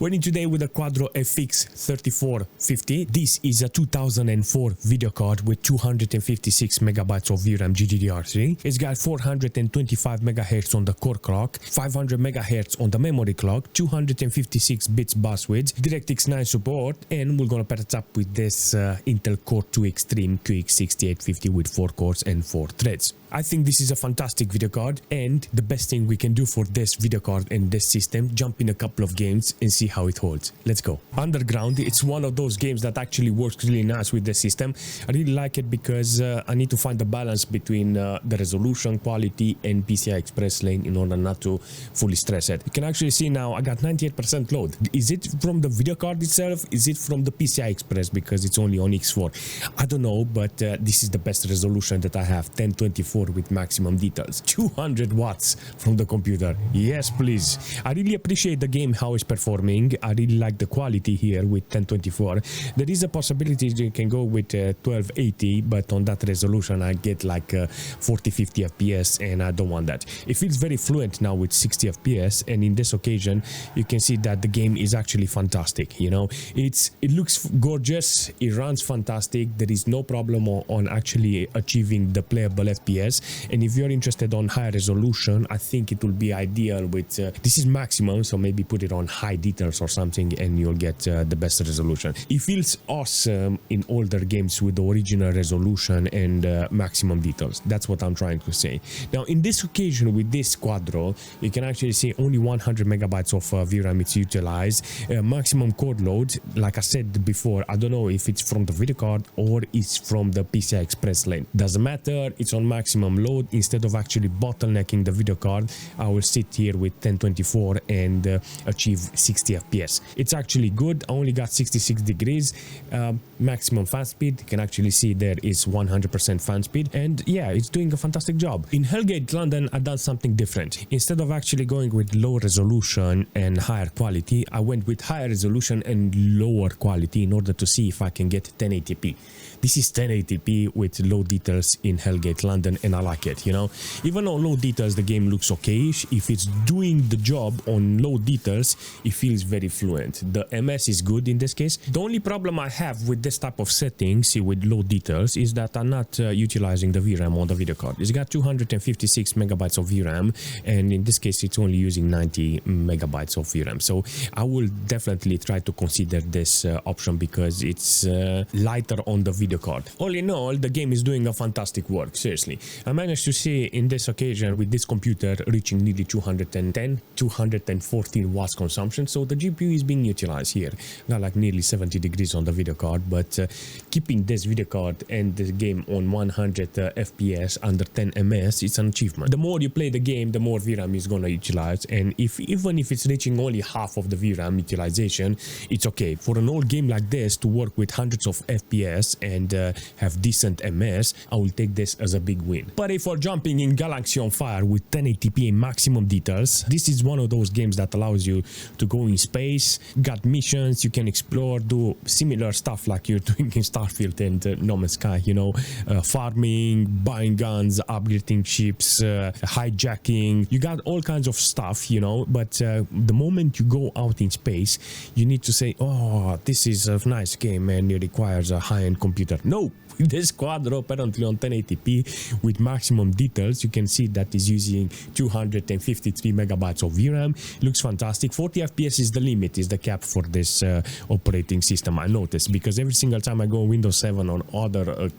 We're in today with the Quadro FX 3450. This is a 2004 video card with 256 megabytes of VRAM GDDR3. It's got 425 megahertz on the core clock, 500 megahertz on the memory clock, 256 bits bus width, DirectX 9 support, and we're gonna pair it up with this Intel Core 2 Extreme QX6850 with 4 cores and 4 threads. I think this is a fantastic video card, and the best thing we can do for this video card and this system, jump in a couple of games and see how it holds. Let's go. Underground, it's one of those games that actually works really nice with the system. I really like it because I need to find the balance between the resolution, quality, and PCI Express lane in order not to fully stress it. You can actually see now I got 98% load. Is it from the video card itself? Is it from the PCI Express because it's only on X4? I don't know, but this is the best resolution that I have, 1024 with maximum details, 200 watts from the computer. Yes, please. I really appreciate the game, how it's performing. I really like the quality here with 1024. There is a possibility you can go with 1280, but on that resolution I get like 40-50 FPS, and I don't want that. It feels very fluent now with 60 FPS, and in this occasion you can see that the game is actually fantastic. You know, it looks gorgeous, it runs fantastic. There is no problem on actually achieving the playable FPS. And if you're interested on high resolution, I think it will be ideal with this is maximum, so maybe put it on high details or something and you'll get the best resolution. It feels awesome in older games with the original resolution and maximum details. That's what I'm trying to say. Now in this occasion with this Quadro, you can actually see only 100 megabytes of VRAM it's utilized. Maximum core load, like I said before, I don't know if it's from the video card or it's from the PCI Express lane. Doesn't matter, it's on maximum load. Instead of actually bottlenecking the video card, I will sit here with 1024 and achieve 60 FPS. It's actually good. I only got 66 degrees maximum fan speed. You can actually see there is 100% fan speed, and yeah, it's doing a fantastic job. In Hellgate London, I done something different. Instead of actually going with low resolution and higher quality, I went with higher resolution and lower quality in order to see if I can get 1080p. This is 1080p with low details in Hellgate London, and I like it, you know. Even on low details, the game looks okay-ish. If it's doing the job on low details, it feels very fluent. The MS is good in this case. The only problem I have with this type of settings with low details is that I'm not utilizing the VRAM on the video card. It's got 256 megabytes of VRAM, and in this case, it's only using 90 megabytes of VRAM. So I will definitely try to consider this option because it's lighter on the video card. All in all, the game is doing a fantastic work, seriously. I managed to see in this occasion with this computer reaching nearly 214 watts consumption, so the GPU is being utilized here. Not like nearly 70 degrees on the video card, but keeping this video card and the game on 100 FPS under 10 ms, it's an achievement. The more you play the game, the more VRAM is gonna utilize, and even if it's reaching only half of the VRAM utilization, it's okay. For an old game like this to work with hundreds of FPS and have decent ms, I will take this as a big win. But if we're jumping in Galaxy on Fire with 1080p and maximum details, this is one of those games that allows you to go in space, got missions, you can explore, do similar stuff like you're doing in Starfield and No Man's Sky, you know, farming, buying guns, upgrading ships, hijacking. You got all kinds of stuff, you know, but the moment you go out in space, you need to say, oh, this is a nice game and it requires a high-end computer. No, this Quadro apparently on 1080p with maximum details, you can see that is using 253 megabytes of VRAM. Looks fantastic. 40 FPS is the limit, is the cap for this operating system, I noticed, because every single time I go Windows 7 on other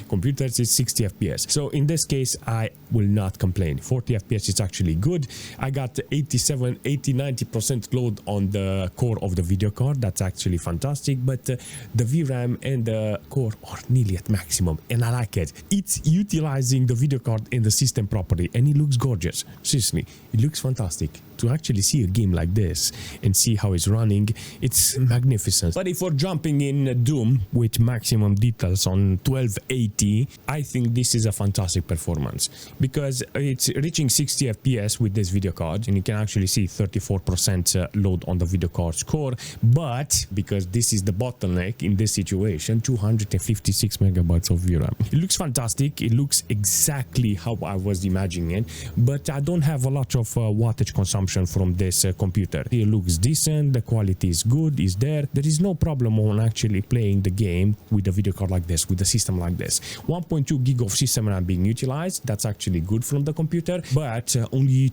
computers, it's 60 FPS. So in this case, I will not complain. 40 FPS is actually good. I got 80-90% load on the core of the video card. That's actually fantastic, but the VRAM and the core are nearly at maximum, and I like it. It's utilizing the video card in the system properly, and it looks gorgeous. Seriously, it looks fantastic. To actually see a game like this and see how it's running, it's magnificent. But if we're jumping in Doom with maximum details on 1280, I think this is a fantastic performance because it's reaching 60 FPS with this video card, and you can actually see 34% load on the video card's core. But because this is the bottleneck in this situation, 256 megabytes of VRAM. It looks fantastic. It looks exactly how I was imagining it, but I don't have a lot of wattage consumption resolution from this computer. It looks decent, the quality is good, is there. There is no problem on actually playing the game with a video card like this, with a system like this. 1.2 gig of system RAM being utilized. That's actually good from the computer, but only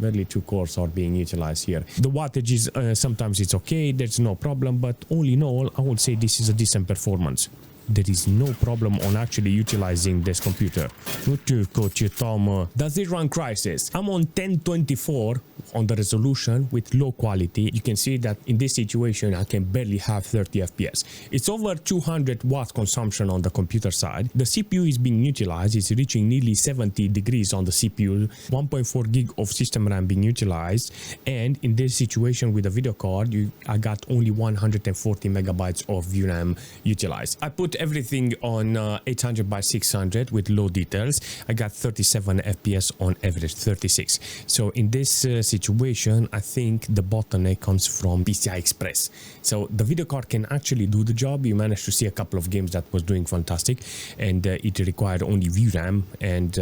barely two cores are being utilized here. The wattage is sometimes it's okay, there's no problem, but all in all, I would say this is a decent performance. There is no problem on actually utilizing this computer. Does it run Crysis? I'm on 1024 on the resolution with low quality. You can see that in this situation I can barely have 30 FPS. It's over 200 watts consumption on the computer side. The CPU is being utilized. It's reaching nearly 70 degrees on the CPU. 1.4 gig of system RAM being utilized, and in this situation with a video card I got only 140 megabytes of VRAM utilized. I put everything on 800 by 600 with low details. I got 37 FPS on average, 36. So in this situation, I think the bottleneck comes from PCI Express. So the video card can actually do the job. You managed to see a couple of games that was doing fantastic, and it required only VRAM and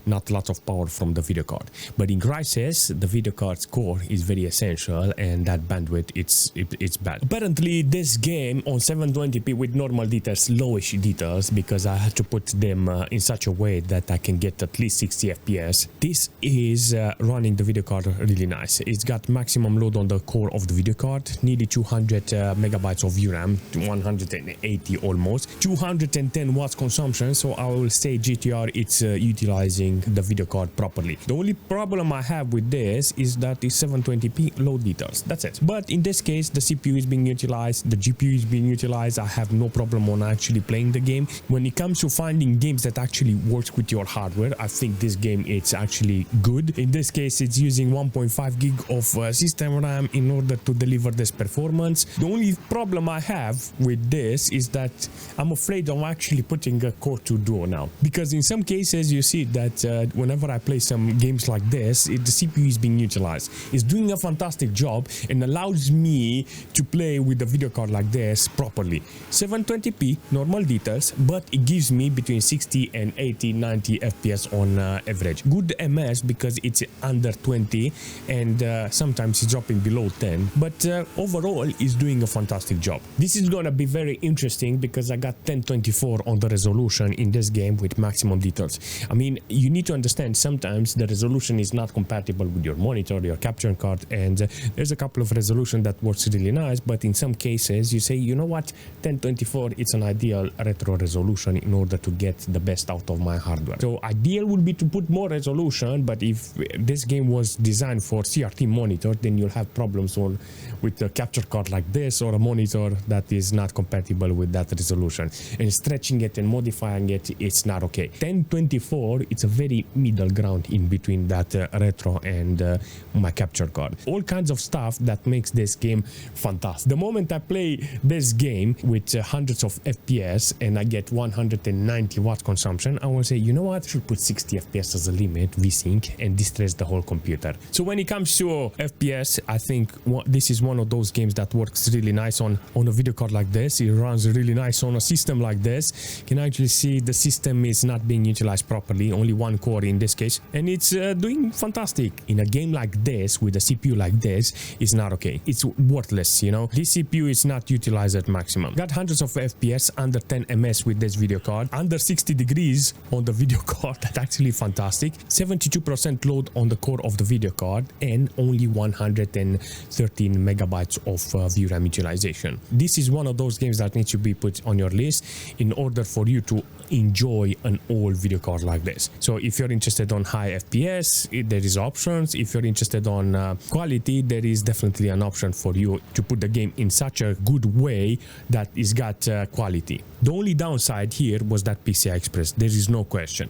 not lots of power from the video card. But in Crysis, the video card's core is very essential, and that bandwidth it's bad. Apparently, this game on 720p with normal details, lowish details, because I had to put them in such a way that I can get at least 60 FPS. This is running the video card really nice. It's got maximum load on the core of the video card, nearly 200 megabytes of VRAM, 180 almost, 210 watts consumption. So I will say GTR it's utilizing the video card properly. The only problem I have with this is that it's 720p low details. That's it. But in this case, the CPU is being utilized, the GPU is being utilized. I have no problem on actually playing the game. When it comes to finding games that actually works with your hardware, I think this game it's actually good. In this case, it's using 1.5 gig of system RAM in order to deliver this performance. The only problem I have with this is that I'm afraid of actually putting a Core 2 Duo now, because in some cases you see that whenever I play some games like this, the CPU is being utilized. It's doing a fantastic job and allows me to play with the video card like this properly. 720p normal details, but it gives me between 60 and 80 90 FPS on average. Good MS because it's under 20, and sometimes it's dropping below 10, but overall it's doing a fantastic job. This is gonna be very interesting because I got 1024 on the resolution in this game with maximum details. I mean, you need to understand sometimes the resolution is not compatible with your monitor, your capture card, and there's a couple of resolution that works really nice, but in some cases you say, you know what, 1024 it's an ideal retro resolution in order to get the best out of my hardware. So ideal would be to put more resolution, but if this game was designed for CRT monitor, then you'll have problems with a capture card like this or a monitor that is not compatible with that resolution, and stretching it and modifying it, it's not okay. 1024 it's a very middle ground in between that retro and my capture card. All kinds of stuff that makes this game fantastic. The moment I play this game with hundreds of FPS and I get 190 watt consumption, I will say, you know what, I should put 60 FPS as a limit, VSync, and distress the whole computer. So when it comes to FPS, I think this is one of those games that works really nice on a video card like this. It runs really nice on a system like this. You can actually see the system is not being utilized properly, only one core in this case, and it's doing fantastic. In a game like this with a CPU like this, it's not okay. It's worthless, you know. This CPU is not utilized at maximum. Got hundreds of FPS, under 10 ms with this video card, under 60 degrees on the video card. That's actually fantastic. 72% load on the core of the video card, and only 113 megabytes of VRAM utilization. This is one of those games that needs to be put on your list in order for you to enjoy an old video card like this. So if you're interested on high FPS, there is options. If you're interested on quality, there is definitely an option for you to put the game in such a good way that it's got quality. The only downside here was that PCI Express. There is no question.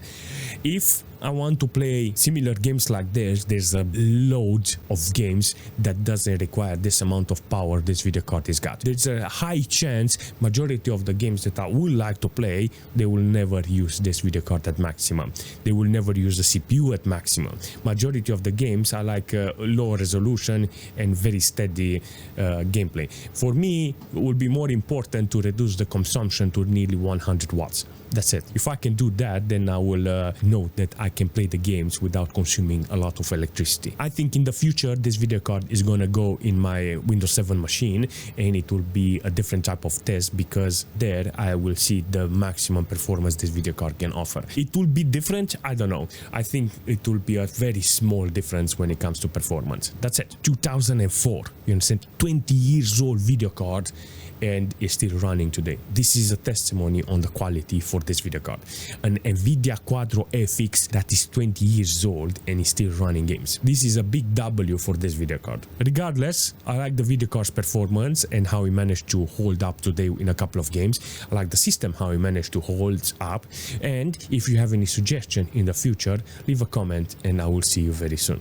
If I want to play similar games like this, there's a load of games that doesn't require this amount of power this video card has got. There's a high chance majority of the games that I would like to play, they will never use this video card at maximum. They will never use the CPU at maximum. Majority of the games I like low resolution and very steady gameplay. For me, it would be more important to reduce the consumption to nearly 100 watts. That's it. If I can do that, then I will know that I can play the games without consuming a lot of electricity. I think in the future this video card is gonna go in my Windows 7 machine, and it will be a different type of test, because there I will see the maximum performance this video card can offer. It will be different, I don't know. I think it will be a very small difference when it comes to performance. That's it. 2004, you understand? 20 years old video card, and is still running today. This is a testimony on the quality for this video card. An NVIDIA Quadro FX that is 20 years old and is still running games. This is a big W for this video card. Regardless, I like the video card's performance and how it managed to hold up today in a couple of games. I like the system, how it managed to hold up. And if you have any suggestion in the future, leave a comment and I will see you very soon.